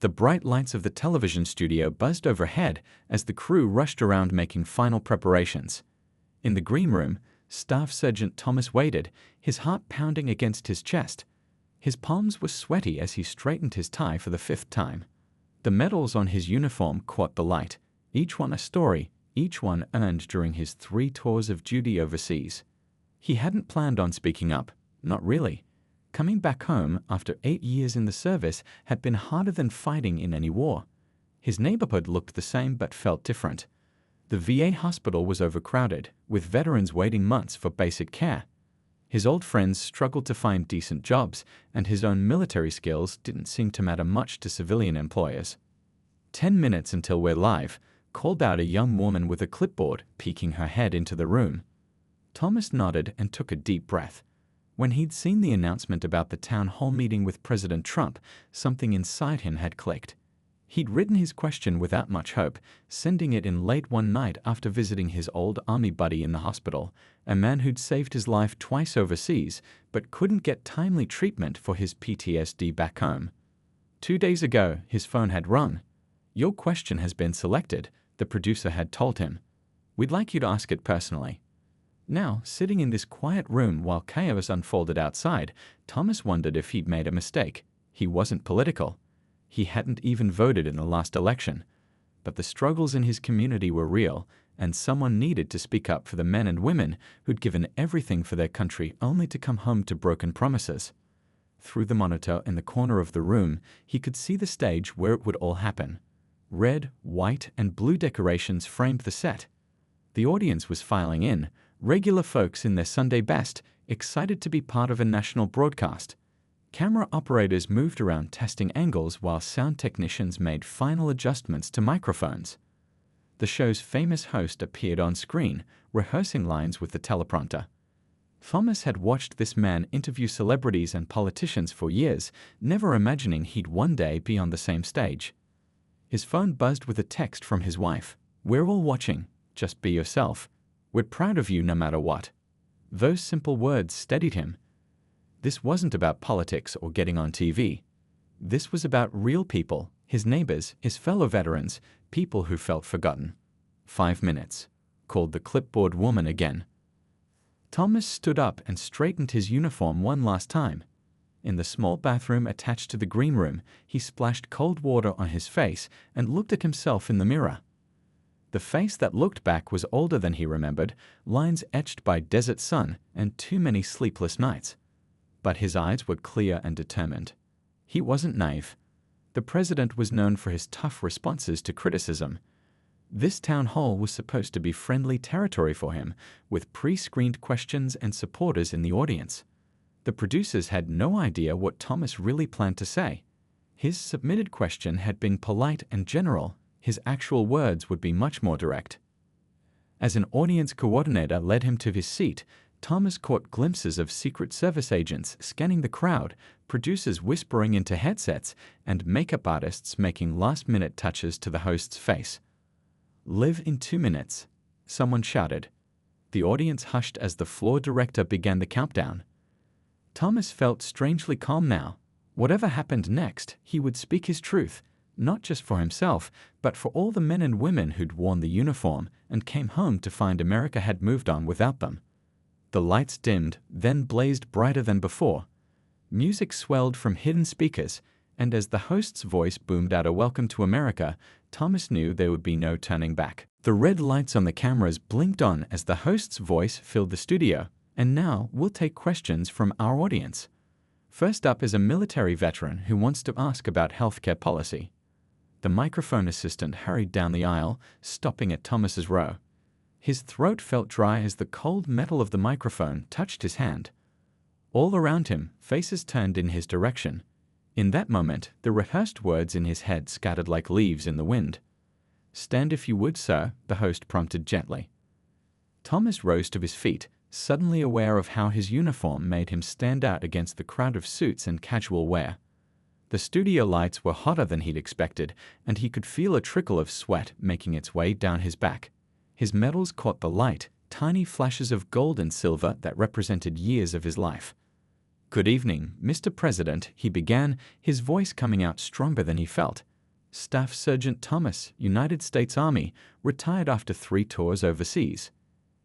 The bright lights of the television studio buzzed overhead as the crew rushed around making final preparations. In the green room, Staff Sergeant Thomas waited, his heart pounding against his chest. His palms were sweaty as he straightened his tie for the 5th time. The medals on his uniform caught the light, each one a story, each one earned during his 3 tours of duty overseas. He hadn't planned on speaking up, not really. Coming back home after 8 years in the service had been harder than fighting in any war. His neighborhood looked the same but felt different. The VA hospital was overcrowded, with veterans waiting months for basic care. His old friends struggled to find decent jobs, and his own military skills didn't seem to matter much to civilian employers. 10 minutes until we're live, called out a young woman with a clipboard, peeking her head into the room. Thomas nodded and took a deep breath. When he'd seen the announcement about the town hall meeting with President Trump, something inside him had clicked. He'd written his question without much hope, sending it in late one night after visiting his old army buddy in the hospital, a man who'd saved his life twice overseas but couldn't get timely treatment for his PTSD back home. 2 days ago, his phone had rung. "Your question has been selected," the producer had told him. "We'd like you to ask it personally." Now, sitting in this quiet room while chaos unfolded outside, Thomas wondered if he'd made a mistake. He wasn't political. He hadn't even voted in the last election. But the struggles in his community were real, and someone needed to speak up for the men and women who'd given everything for their country only to come home to broken promises. Through the monitor in the corner of the room, he could see the stage where it would all happen. Red, white, and blue decorations framed the set. The audience was filing in, regular folks in their Sunday best, excited to be part of a national broadcast. Camera operators moved around testing angles while sound technicians made final adjustments to microphones. The show's famous host appeared on screen, rehearsing lines with the teleprompter. Thomas had watched this man interview celebrities and politicians for years, never imagining he'd one day be on the same stage. His phone buzzed with a text from his wife. "We're all watching. Just be yourself. We're proud of you no matter what." Those simple words steadied him. This wasn't about politics or getting on TV. This was about real people, his neighbors, his fellow veterans, people who felt forgotten. 5 minutes, called the clipboard woman again. Thomas stood up and straightened his uniform one last time. In the small bathroom attached to the green room, he splashed cold water on his face and looked at himself in the mirror. The face that looked back was older than he remembered, lines etched by desert sun and too many sleepless nights. But his eyes were clear and determined. He wasn't naive. The president was known for his tough responses to criticism. This town hall was supposed to be friendly territory for him, with pre-screened questions and supporters in the audience. The producers had no idea what Thomas really planned to say. His submitted question had been polite and general. His actual words would be much more direct. As an audience coordinator led him to his seat, Thomas caught glimpses of Secret Service agents scanning the crowd, producers whispering into headsets, and makeup artists making last-minute touches to the host's face. "Live in 2 minutes," someone shouted. The audience hushed as the floor director began the countdown. Thomas felt strangely calm now. Whatever happened next, he would speak his truth, not just for himself, but for all the men and women who'd worn the uniform and came home to find America had moved on without them. The lights dimmed, then blazed brighter than before. Music swelled from hidden speakers, and as the host's voice boomed out a welcome to America, Thomas knew there would be no turning back. The red lights on the cameras blinked on as the host's voice filled the studio. "And now we'll take questions from our audience. First up is a military veteran who wants to ask about healthcare policy." The microphone assistant hurried down the aisle, stopping at Thomas's row. His throat felt dry as the cold metal of the microphone touched his hand. All around him, faces turned in his direction. In that moment, the rehearsed words in his head scattered like leaves in the wind. "Stand if you would, sir," the host prompted gently. Thomas rose to his feet, suddenly aware of how his uniform made him stand out against the crowd of suits and casual wear. The studio lights were hotter than he'd expected, and he could feel a trickle of sweat making its way down his back. His medals caught the light, tiny flashes of gold and silver that represented years of his life. "Good evening, Mr. President," he began, his voice coming out stronger than he felt. Staff Sergeant Thomas, United States Army, retired after 3 tours overseas.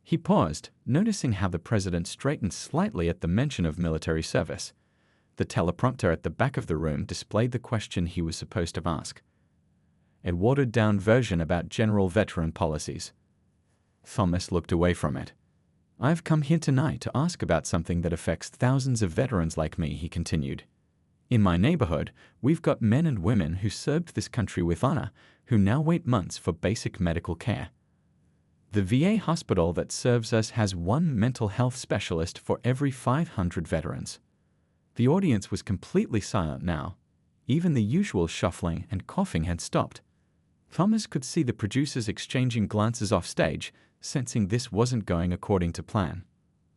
He paused, noticing how the president straightened slightly at the mention of military service. The teleprompter at the back of the room displayed the question he was supposed to ask. A watered-down version about general veteran policies. Thomas looked away from it. "I've come here tonight to ask about something that affects thousands of veterans like me," he continued. "In my neighborhood, we've got men and women who served this country with honor, who now wait months for basic medical care. The VA hospital that serves us has 1 mental health specialist for every 500 veterans." The audience was completely silent now. Even the usual shuffling and coughing had stopped. Thomas could see the producers exchanging glances off stage, sensing this wasn't going according to plan.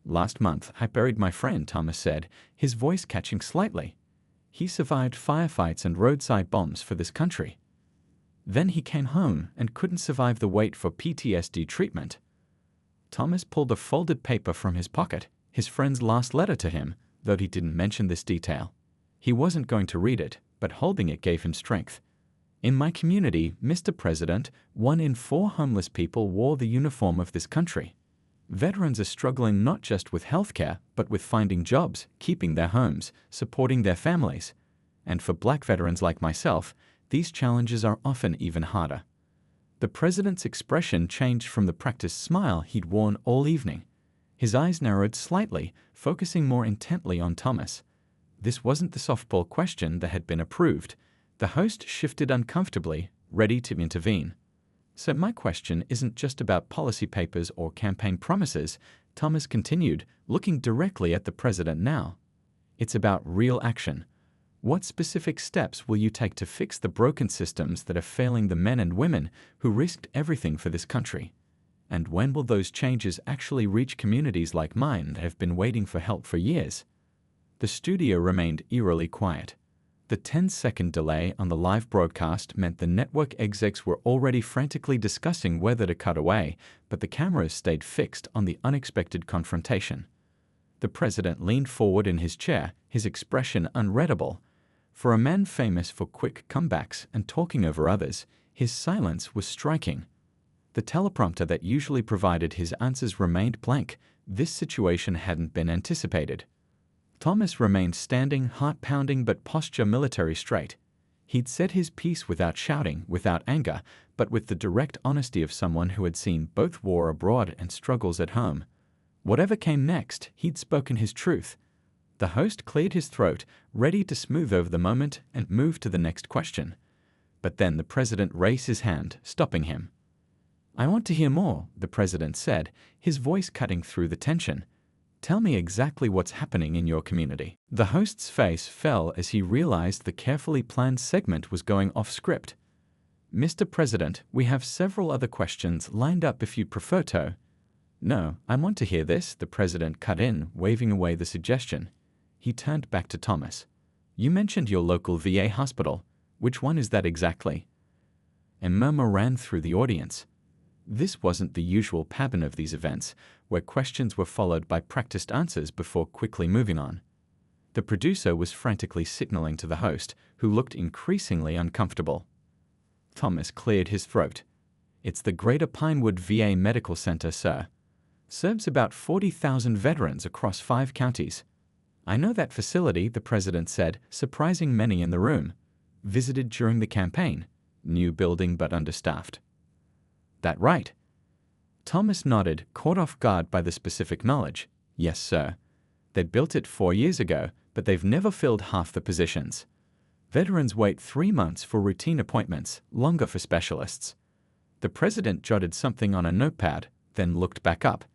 "Last month, I buried my friend," Thomas said, his voice catching slightly. "He survived firefights and roadside bombs for this country. Then he came home and couldn't survive the wait for PTSD treatment." Thomas pulled a folded paper from his pocket, his friend's last letter to him, though he didn't mention this detail. He wasn't going to read it, but holding it gave him strength. "In my community, Mr. President, 1 in 4 homeless people wore the uniform of this country. Veterans are struggling not just with healthcare, but with finding jobs, keeping their homes, supporting their families. And for Black veterans like myself, these challenges are often even harder." The president's expression changed from the practiced smile he'd worn all evening. His eyes narrowed slightly, focusing more intently on Thomas. This wasn't the softball question that had been approved. The host shifted uncomfortably, ready to intervene. "So my question isn't just about policy papers or campaign promises," Thomas continued, looking directly at the president now. "It's about real action. What specific steps will you take to fix the broken systems that are failing the men and women who risked everything for this country? And when will those changes actually reach communities like mine that have been waiting for help for years?" The studio remained eerily quiet. The 10-second delay on the live broadcast meant the network execs were already frantically discussing whether to cut away, but the cameras stayed fixed on the unexpected confrontation. The president leaned forward in his chair, his expression unreadable. For a man famous for quick comebacks and talking over others, his silence was striking. The teleprompter that usually provided his answers remained blank. This situation hadn't been anticipated. Thomas remained standing, heart-pounding but posture military straight. He'd said his piece without shouting, without anger, but with the direct honesty of someone who had seen both war abroad and struggles at home. Whatever came next, he'd spoken his truth. The host cleared his throat, ready to smooth over the moment and move to the next question. But then the president raised his hand, stopping him. "I want to hear more," the president said, his voice cutting through the tension. "Tell me exactly what's happening in your community." The host's face fell as he realized the carefully planned segment was going off script. "Mr. President, we have several other questions lined up if you'd prefer to." "No, I want to hear this," the president cut in, waving away the suggestion. He turned back to Thomas. "You mentioned your local VA hospital. Which one is that exactly?" A murmur ran through the audience. This wasn't the usual pattern of these events, where questions were followed by practiced answers before quickly moving on. The producer was frantically signaling to the host, who looked increasingly uncomfortable. Thomas cleared his throat. "It's the Greater Pinewood VA Medical Center, sir. Serves about 40,000 veterans across 5 counties. I know that facility," the president said, surprising many in the room. "Visited during the campaign. New building but understaffed." "That right?" Thomas nodded, caught off guard by the specific knowledge. "Yes, sir. They'd built it 4 years ago, but they've never filled half the positions. Veterans wait 3 months for routine appointments, longer for specialists." The president jotted something on a notepad, then looked back up.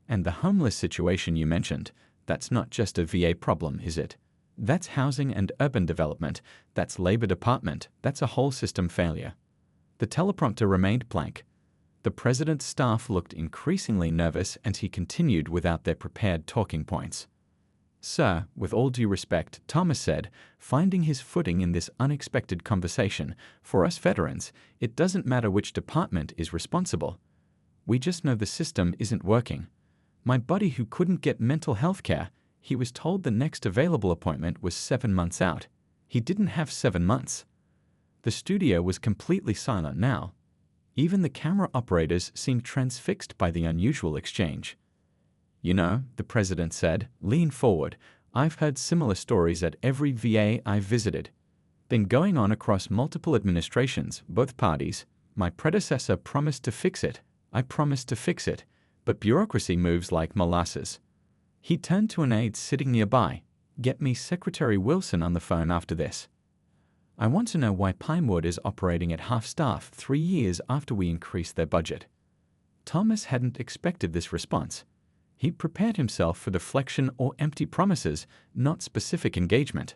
"And the homeless situation you mentioned, that's not just a VA problem, is it? That's housing and urban development, that's Labor Department, that's a whole system failure." The teleprompter remained blank. The president's staff looked increasingly nervous and he continued without their prepared talking points. "Sir, with all due respect," Thomas said, finding his footing in this unexpected conversation, "for us veterans, it doesn't matter which department is responsible. We just know the system isn't working. My buddy who couldn't get mental health care, he was told the next available appointment was 7 months out. He didn't have 7 months." The studio was completely silent now. Even the camera operators seemed transfixed by the unusual exchange. "You know," the president said, lean forward, "I've heard similar stories at every VA I've visited. Been going on across multiple administrations, both parties. My predecessor promised to fix it. I promised to fix it. But bureaucracy moves like molasses." He turned to an aide sitting nearby. "Get me Secretary Wilson on the phone after this. I want to know why Pinewood is operating at half staff 3 years after we increased their budget." Thomas hadn't expected this response. He prepared himself for deflection or empty promises, not specific engagement.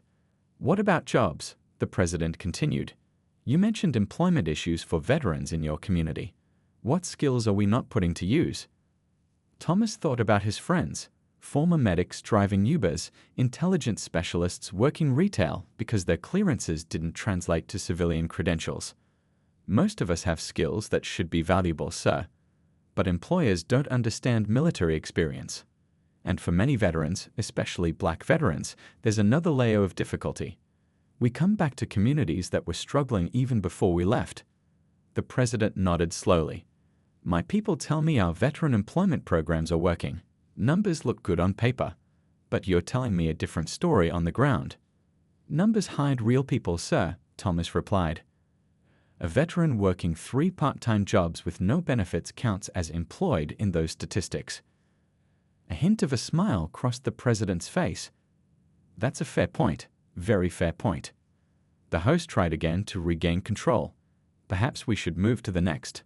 "What about jobs?" the president continued. "You mentioned employment issues for veterans in your community. What skills are we not putting to use?" Thomas thought about his friends, former medics driving Ubers, intelligence specialists working retail because their clearances didn't translate to civilian credentials. "Most of us have skills that should be valuable, sir. But employers don't understand military experience. And for many veterans, especially black veterans, there's another layer of difficulty. We come back to communities that were struggling even before we left." The president nodded slowly. "My people tell me our veteran employment programs are working. Numbers look good on paper. But you're telling me a different story on the ground." "Numbers hide real people, sir," Thomas replied. "A veteran working 3 part-time jobs with no benefits counts as employed in those statistics." A hint of a smile crossed the president's face. "That's a fair point, very fair point." The host tried again to regain control. "Perhaps we should move to the next."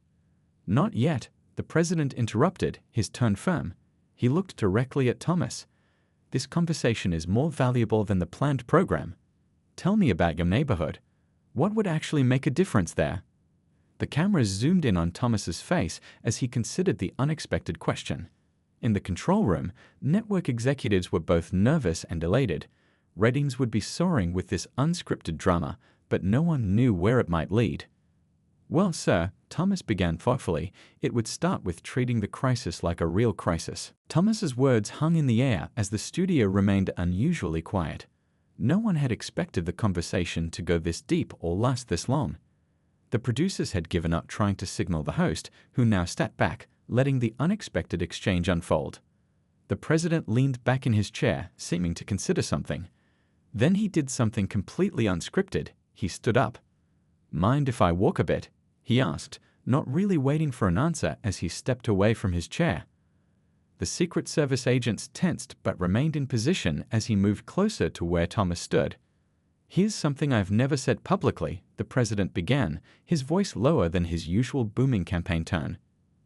"Not yet," the president interrupted, his tone firm. He looked directly at Thomas. "This conversation is more valuable than the planned program. Tell me about your neighborhood. What would actually make a difference there?" The cameras zoomed in on Thomas's face as he considered the unexpected question. In the control room, network executives were both nervous and elated. Ratings would be soaring with this unscripted drama, but no one knew where it might lead. "Well, sir," Thomas began thoughtfully, "it would start with treating the crisis like a real crisis." Thomas's words hung in the air as the studio remained unusually quiet. No one had expected the conversation to go this deep or last this long. The producers had given up trying to signal the host, who now sat back, letting the unexpected exchange unfold. The president leaned back in his chair, seeming to consider something. Then he did something completely unscripted. He stood up. "Mind if I walk a bit?" he asked, not really waiting for an answer as he stepped away from his chair. The Secret Service agents tensed but remained in position as he moved closer to where Thomas stood. "Here's something I've never said publicly," the president began, his voice lower than his usual booming campaign tone.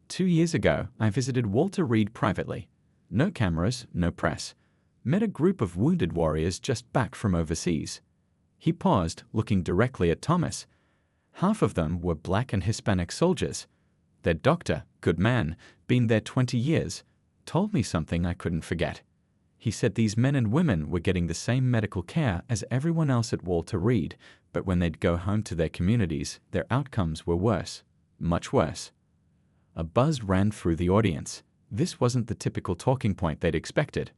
2 years ago, I visited Walter Reed privately. No cameras, no press. Met a group of wounded warriors just back from overseas." He paused, looking directly at Thomas. Half of them were black and Hispanic soldiers. Their doctor, good man, been there 20 years, told me something I couldn't forget. He said these men and women were getting the same medical care as everyone else at Walter Reed, but when they'd go home to their communities, their outcomes were worse, much worse. A buzz ran through the audience. This wasn't the typical talking point they'd expected.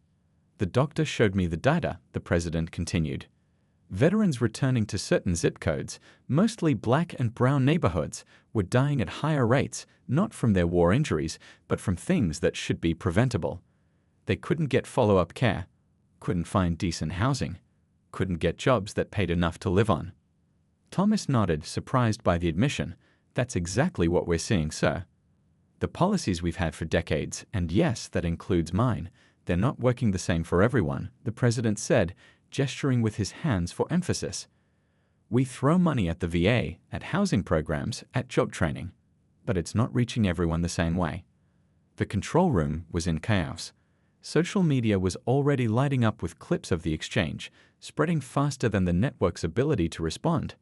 "The doctor showed me the data," the president continued. "Veterans returning to certain zip codes, mostly black and brown neighborhoods, were dying at higher rates, not from their war injuries, but from things that should be preventable. They couldn't get follow-up care, couldn't find decent housing, couldn't get jobs that paid enough to live on." Thomas nodded, surprised by the admission. "That's exactly what we're seeing, sir. The policies we've had for decades, and yes, that includes mine, they're not working the same for everyone," the president said, gesturing with his hands for emphasis. "We throw money at the VA, at housing programs, at job training, but it's not reaching everyone the same way." The control room was in chaos. Social media was already lighting up with clips of the exchange, spreading faster than the network's ability to respond.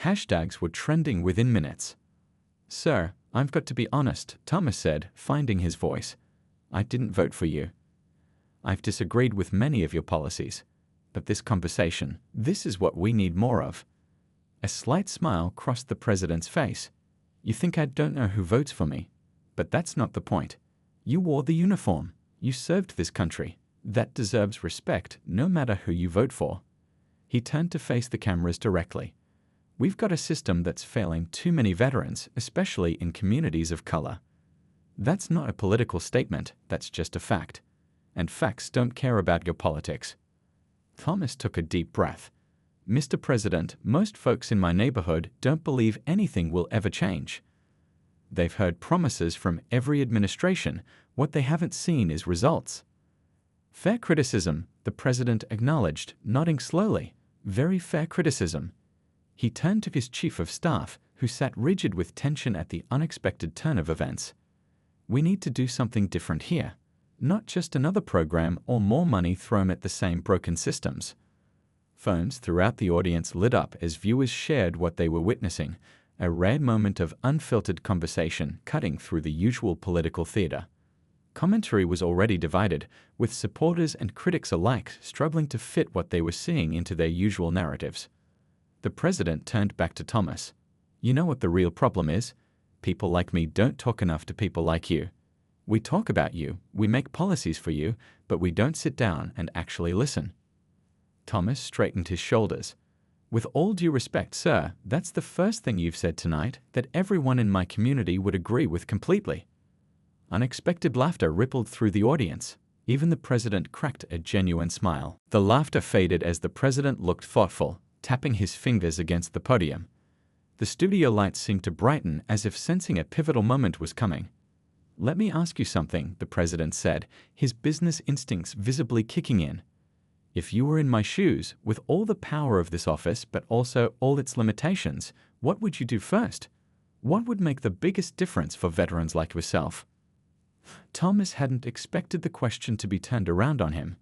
Hashtags were trending within minutes. "Sir, I've got to be honest," Thomas said, finding his voice. "I didn't vote for you. I've disagreed with many of your policies. But this conversation, this is what we need more of." A slight smile crossed the president's face. "You think I don't know who votes for me? But that's not the point. You wore the uniform. You served this country. That deserves respect no matter who you vote for." He turned to face the cameras directly. We've got a system that's failing too many veterans, especially in communities of color. That's not a political statement, that's just a fact. And facts don't care about your politics. Thomas took a deep breath. Mr. President, most folks in my neighborhood don't believe anything will ever change. They've heard promises from every administration. What they haven't seen is results. Fair criticism, the president acknowledged, nodding slowly. Very fair criticism. He turned to his chief of staff, who sat rigid with tension at the unexpected turn of events. We need to do something different here. Not just another program or more money thrown at the same broken systems. Phones throughout the audience lit up as viewers shared what they were witnessing, a rare moment of unfiltered conversation cutting through the usual political theater. Commentary was already divided, with supporters and critics alike struggling to fit what they were seeing into their usual narratives. The president turned back to Thomas. You know what the real problem is? People like me don't talk enough to people like you. We talk about you, we make policies for you, but we don't sit down and actually listen. Thomas straightened his shoulders. With all due respect, sir, that's the first thing you've said tonight that everyone in my community would agree with completely. Unexpected laughter rippled through the audience. Even the president cracked a genuine smile. The laughter faded as the president looked thoughtful, tapping his fingers against the podium. The studio lights seemed to brighten as if sensing a pivotal moment was coming. Let me ask you something, the president said, his business instincts visibly kicking in. If you were in my shoes, with all the power of this office but also all its limitations, what would you do first? What would make the biggest difference for veterans like yourself? Thomas hadn't expected the question to be turned around on him.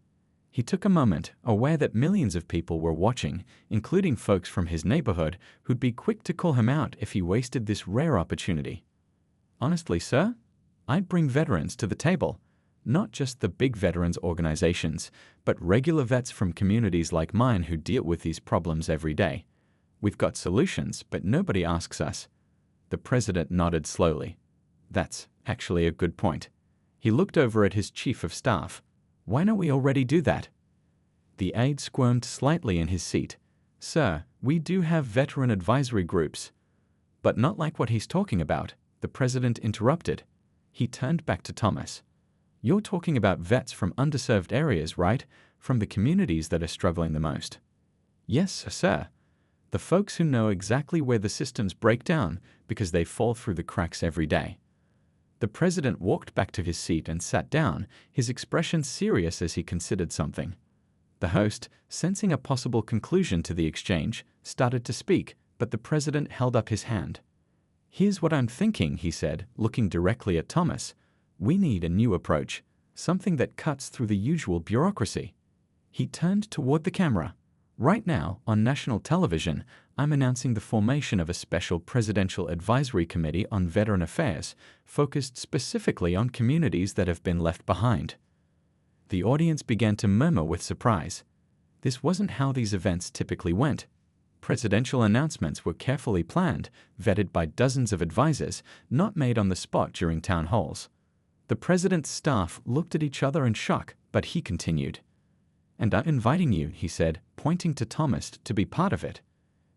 He took a moment, aware that millions of people were watching, including folks from his neighborhood who'd be quick to call him out if he wasted this rare opportunity. Honestly, sir, I'd bring veterans to the table. Not just the big veterans organizations, but regular vets from communities like mine who deal with these problems every day. We've got solutions, but nobody asks us. The president nodded slowly. That's actually a good point. He looked over at his chief of staff. Why don't we already do that? The aide squirmed slightly in his seat. Sir, we do have veteran advisory groups. But not like what he's talking about, the president interrupted. He turned back to Thomas. You're talking about vets from underserved areas, right? From the communities that are struggling the most. Yes, sir. The folks who know exactly where the systems break down because they fall through the cracks every day. The president walked back to his seat and sat down, his expression serious as he considered something. The host, sensing a possible conclusion to the exchange, started to speak, but the president held up his hand. Here's what I'm thinking, he said, looking directly at Thomas. We need a new approach, something that cuts through the usual bureaucracy. He turned toward the camera. Right now, on national television, I'm announcing the formation of a special Presidential Advisory Committee on Veteran Affairs, focused specifically on communities that have been left behind. The audience began to murmur with surprise. This wasn't how these events typically went. Presidential announcements were carefully planned, vetted by dozens of advisors, not made on the spot during town halls. The president's staff looked at each other in shock, but he continued. And I'm inviting you, he said, pointing to Thomas, to be part of it.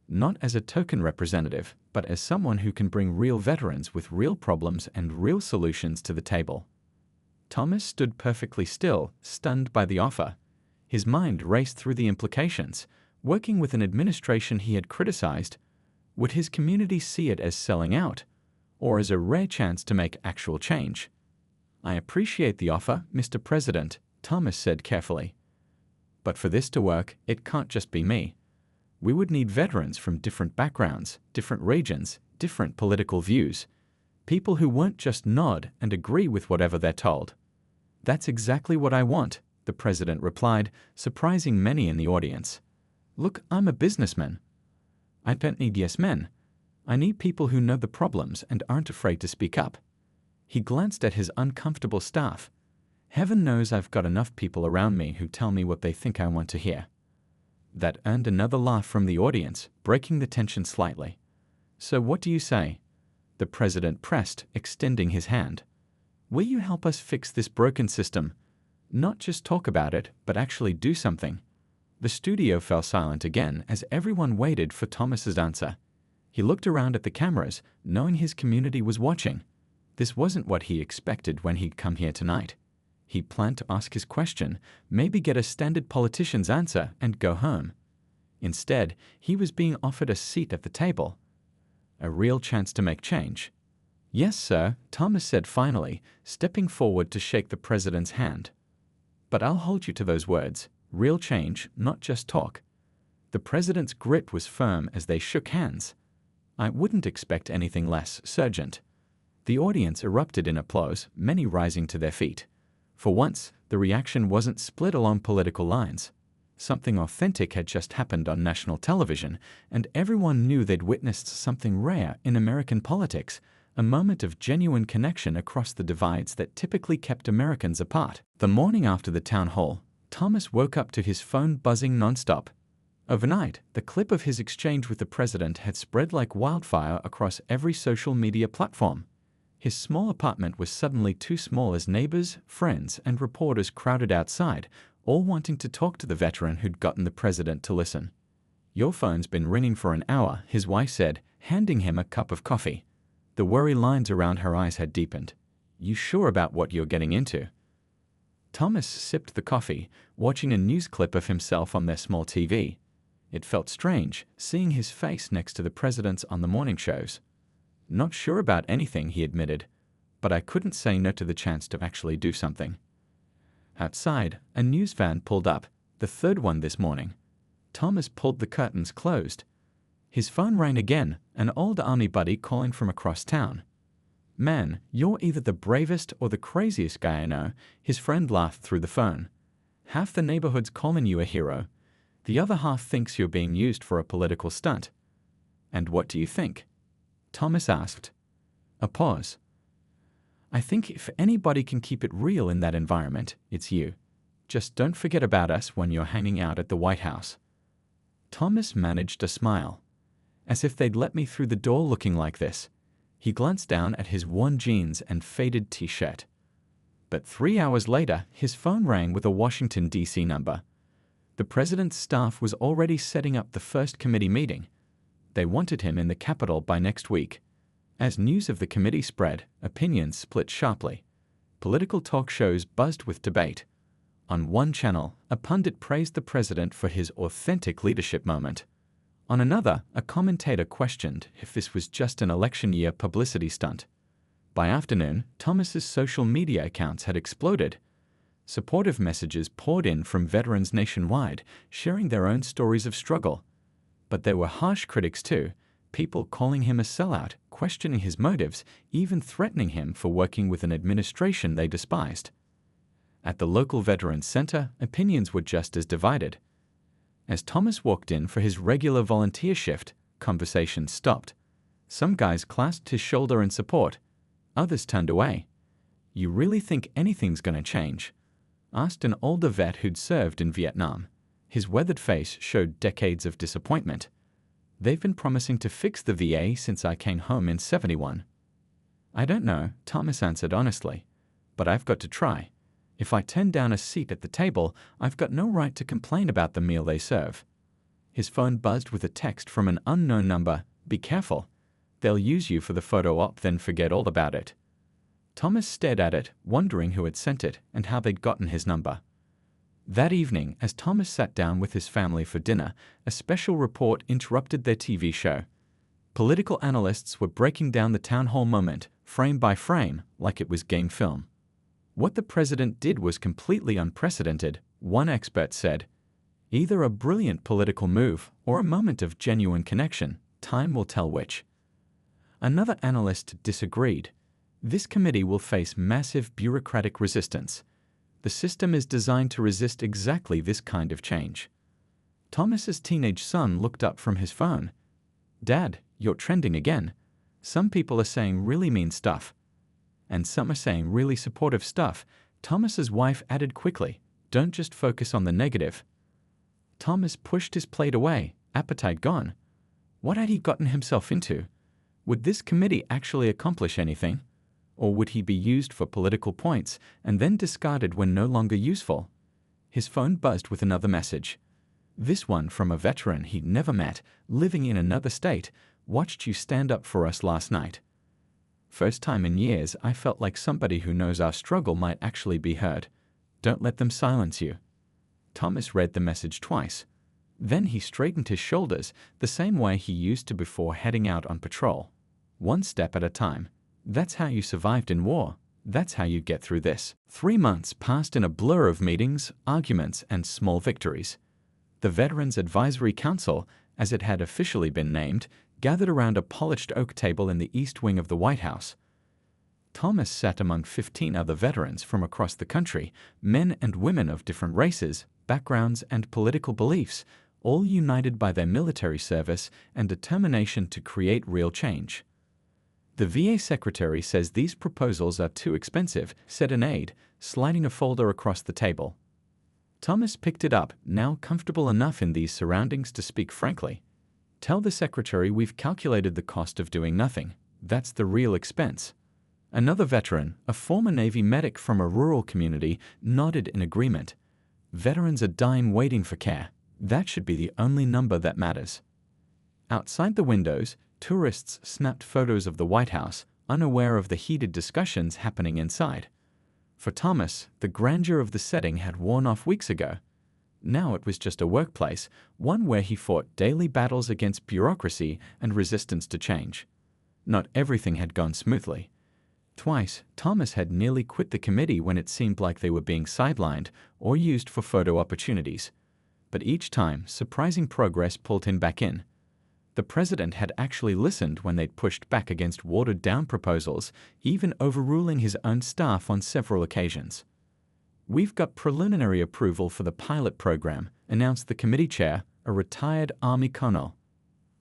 Not as a token representative, but as someone who can bring real veterans with real problems and real solutions to the table. Thomas stood perfectly still, stunned by the offer. His mind raced through the implications. Working with an administration he had criticized, would his community see it as selling out, or as a rare chance to make actual change? I appreciate the offer, Mr. President, Thomas said carefully. But for this to work, it can't just be me. We would need veterans from different backgrounds, different regions, different political views. People who won't just nod and agree with whatever they're told. That's exactly what I want, the president replied, surprising many in the audience. Look, I'm a businessman. I don't need yes men. I need people who know the problems and aren't afraid to speak up. He glanced at his uncomfortable staff. Heaven knows I've got enough people around me who tell me what they think I want to hear. That earned another laugh from the audience, breaking the tension slightly. So what do you say? The president pressed, extending his hand. Will you help us fix this broken system? Not just talk about it, but actually do something. The studio fell silent again as everyone waited for Thomas's answer. He looked around at the cameras, knowing his community was watching. This wasn't what he expected when he'd come here tonight. He planned to ask his question, maybe get a standard politician's answer, and go home. Instead, he was being offered a seat at the table. A real chance to make change. "Yes, sir," Thomas said finally, stepping forward to shake the president's hand. "But I'll hold you to those words. Real change, not just talk." The president's grit was firm as they shook hands. "I wouldn't expect anything less, Sergeant." The audience erupted in applause, many rising to their feet. For once, the reaction wasn't split along political lines. Something authentic had just happened on national television, and everyone knew they'd witnessed something rare in American politics, a moment of genuine connection across the divides that typically kept Americans apart. The morning after the town hall, Thomas woke up to his phone buzzing nonstop. Overnight, the clip of his exchange with the president had spread like wildfire across every social media platform. His small apartment was suddenly too small as neighbors, friends, and reporters crowded outside, all wanting to talk to the veteran who'd gotten the president to listen. "Your phone's been ringing for an hour," his wife said, handing him a cup of coffee. The worry lines around her eyes had deepened. "You sure about what you're getting into?" Thomas sipped the coffee, watching a news clip of himself on their small TV. It felt strange, seeing his face next to the president's on the morning shows. "Not sure about anything," he admitted, "but I couldn't say no to the chance to actually do something." Outside, a news van pulled up, the third one this morning. Thomas pulled the curtains closed. His phone rang again, an old army buddy calling from across town. "Man, you're either the bravest or the craziest guy I know," his friend laughed through the phone. "Half the neighborhood's calling you a hero. The other half thinks you're being used for a political stunt." "And what do you think?" Thomas asked. A pause. "I think if anybody can keep it real in that environment, it's you. Just don't forget about us when you're hanging out at the White House." Thomas managed a smile. "As if they'd let me through the door looking like this." He glanced down at his worn jeans and faded t-shirt. But 3 hours later, his phone rang with a Washington, D.C. number. The president's staff was already setting up the first committee meeting. They wanted him in the Capitol by next week. As news of the committee spread, opinions split sharply. Political talk shows buzzed with debate. On one channel, a pundit praised the president for his authentic leadership moment. On another, a commentator questioned if this was just an election year publicity stunt. By afternoon, Thomas's social media accounts had exploded. Supportive messages poured in from veterans nationwide, sharing their own stories of struggle. But there were harsh critics too, people calling him a sellout, questioning his motives, even threatening him for working with an administration they despised. At the local Veterans Center, opinions were just as divided. As Thomas walked in for his regular volunteer shift, conversation stopped. Some guys clasped his shoulder in support. Others turned away. "You really think anything's going to change?" asked an older vet who'd served in Vietnam. His weathered face showed decades of disappointment. "They've been promising to fix the VA since I came home in '71. "I don't know," Thomas answered honestly. "But I've got to try. If I turn down a seat at the table, I've got no right to complain about the meal they serve." His phone buzzed with a text from an unknown number. "Be careful. They'll use you for the photo op, then forget all about it." Thomas stared at it, wondering who had sent it and how they'd gotten his number. That evening, as Thomas sat down with his family for dinner, a special report interrupted their TV show. Political analysts were breaking down the town hall moment, frame by frame, like it was game film. What the president did was completely unprecedented, one expert said. Either a brilliant political move or a moment of genuine connection. Time will tell which. Another analyst disagreed. This committee will face massive bureaucratic resistance. The system is designed to resist exactly this kind of change. Thomas's teenage son looked up from his phone. "Dad, you're trending again. Some people are saying really mean stuff. And some are saying really supportive stuff." Thomas's wife added quickly, "Don't just focus on the negative." Thomas pushed his plate away, appetite gone. What had he gotten himself into? Would this committee actually accomplish anything? Or would he be used for political points and then discarded when no longer useful? His phone buzzed with another message. This one from a veteran he'd never met, living in another state, Watched you stand up for us last night. First time in years I felt like somebody who knows our struggle might actually be heard. Don't let them silence you." Thomas read the message twice. Then he straightened his shoulders the same way he used to before heading out on patrol. One step at a time. That's how you survived in war. That's how you get through this. 3 months passed in a blur of meetings, arguments, and small victories. The Veterans Advisory Council, as it had officially been named, gathered around a polished oak table in the east wing of the White House. Thomas sat among 15 other veterans from across the country, men and women of different races, backgrounds, and political beliefs, all united by their military service and determination to create real change. "The VA secretary says these proposals are too expensive," said an aide, sliding a folder across the table. Thomas picked it up, now comfortable enough in these surroundings to speak frankly. "Tell the secretary we've calculated the cost of doing nothing. That's the real expense." Another veteran, a former Navy medic from a rural community, nodded in agreement. "Veterans are dying waiting for care. That should be the only number that matters." Outside the windows, tourists snapped photos of the White House, unaware of the heated discussions happening inside. For Thomas, the grandeur of the setting had worn off weeks ago. Now it was just a workplace, one where he fought daily battles against bureaucracy and resistance to change. Not everything had gone smoothly. Twice, Thomas had nearly quit the committee when it seemed like they were being sidelined or used for photo opportunities. But each time, surprising progress pulled him back in. The president had actually listened when they'd pushed back against watered-down proposals, even overruling his own staff on several occasions. "We've got preliminary approval for the pilot program," announced the committee chair, a retired Army colonel.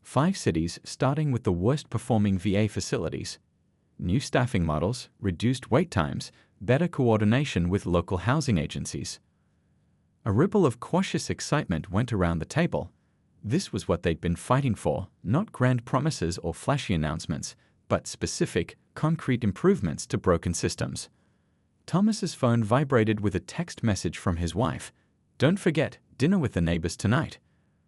5 cities, starting with the worst-performing VA facilities. New staffing models, reduced wait times, better coordination with local housing agencies. A ripple of cautious excitement went around the table. This was what they'd been fighting for, not grand promises or flashy announcements, but specific, concrete improvements to broken systems. Thomas's phone vibrated with a text message from his wife. "Don't forget, dinner with the neighbors tonight."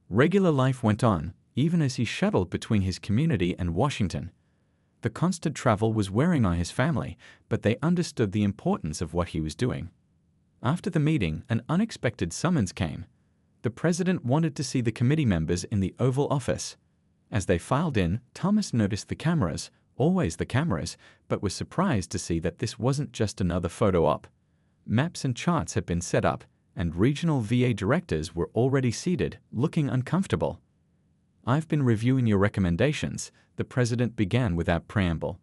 Regular life went on, even as he shuttled between his community and Washington. The constant travel was wearing on his family, but they understood the importance of what he was doing. After the meeting, an unexpected summons came. The president wanted to see the committee members in the Oval Office. As they filed in, Thomas noticed the cameras, always the cameras, but was surprised to see that this wasn't just another photo op. Maps and charts had been set up, and regional VA directors were already seated, looking uncomfortable. "I've been reviewing your recommendations," the president began without preamble.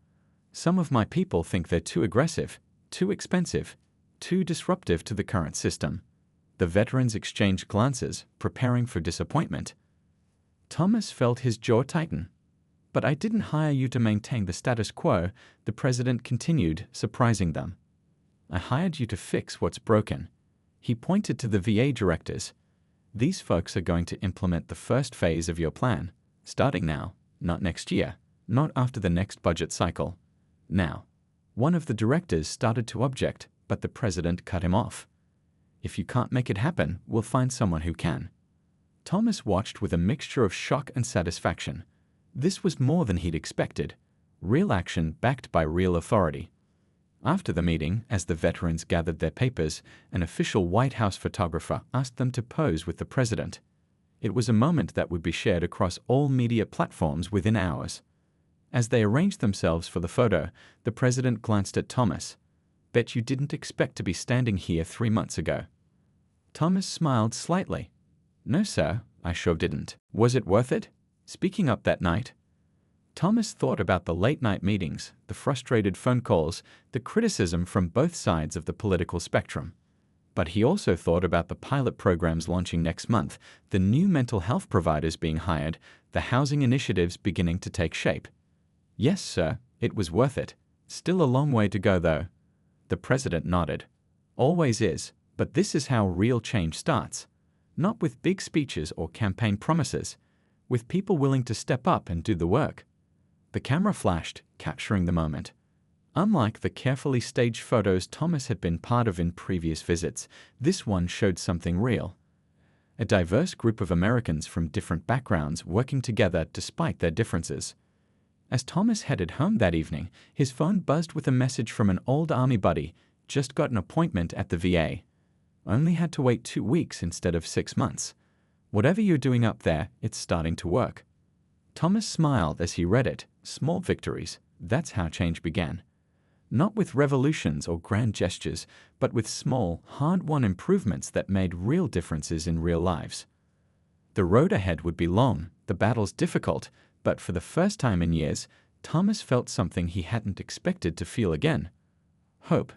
"Some of my people think they're too aggressive, too expensive, too disruptive to the current system." The veterans exchanged glances, preparing for disappointment. Thomas felt his jaw tighten. "But I didn't hire you to maintain the status quo," the president continued, surprising them. "I hired you to fix what's broken." He pointed to the VA directors. "These folks are going to implement the first phase of your plan, starting now, not next year, not after the next budget cycle. Now." One of the directors started to object, but the president cut him off. "If you can't make it happen, we'll find someone who can." Thomas watched with a mixture of shock and satisfaction. This was more than he'd expected. Real action backed by real authority. After the meeting, as the veterans gathered their papers, an official White House photographer asked them to pose with the president. It was a moment that would be shared across all media platforms within hours. As they arranged themselves for the photo, the president glanced at Thomas. "Bet you didn't expect to be standing here 3 months ago." Thomas smiled slightly. "No, sir, I sure didn't." "Was it worth it? Speaking up that night?" Thomas thought about the late-night meetings, the frustrated phone calls, the criticism from both sides of the political spectrum. But he also thought about the pilot programs launching next month, the new mental health providers being hired, the housing initiatives beginning to take shape. "Yes, sir, it was worth it. Still a long way to go, though." The president nodded. "Always is, but this is how real change starts. Not with big speeches or campaign promises, with people willing to step up and do the work." The camera flashed, capturing the moment. Unlike the carefully staged photos Thomas had been part of in previous visits, this one showed something real. A diverse group of Americans from different backgrounds working together despite their differences. As Thomas headed home that evening, his phone buzzed with a message from an old army buddy. Just got an appointment at the VA. Only had to wait 2 weeks instead of 6 months. Whatever you're doing up there, it's starting to work. Thomas smiled as he read it. Small victories. That's how change began. Not with revolutions or grand gestures, but with small, hard-won improvements that made real differences in real lives. The road ahead would be long, the battles difficult, but for the first time in years, Thomas felt something he hadn't expected to feel again: hope.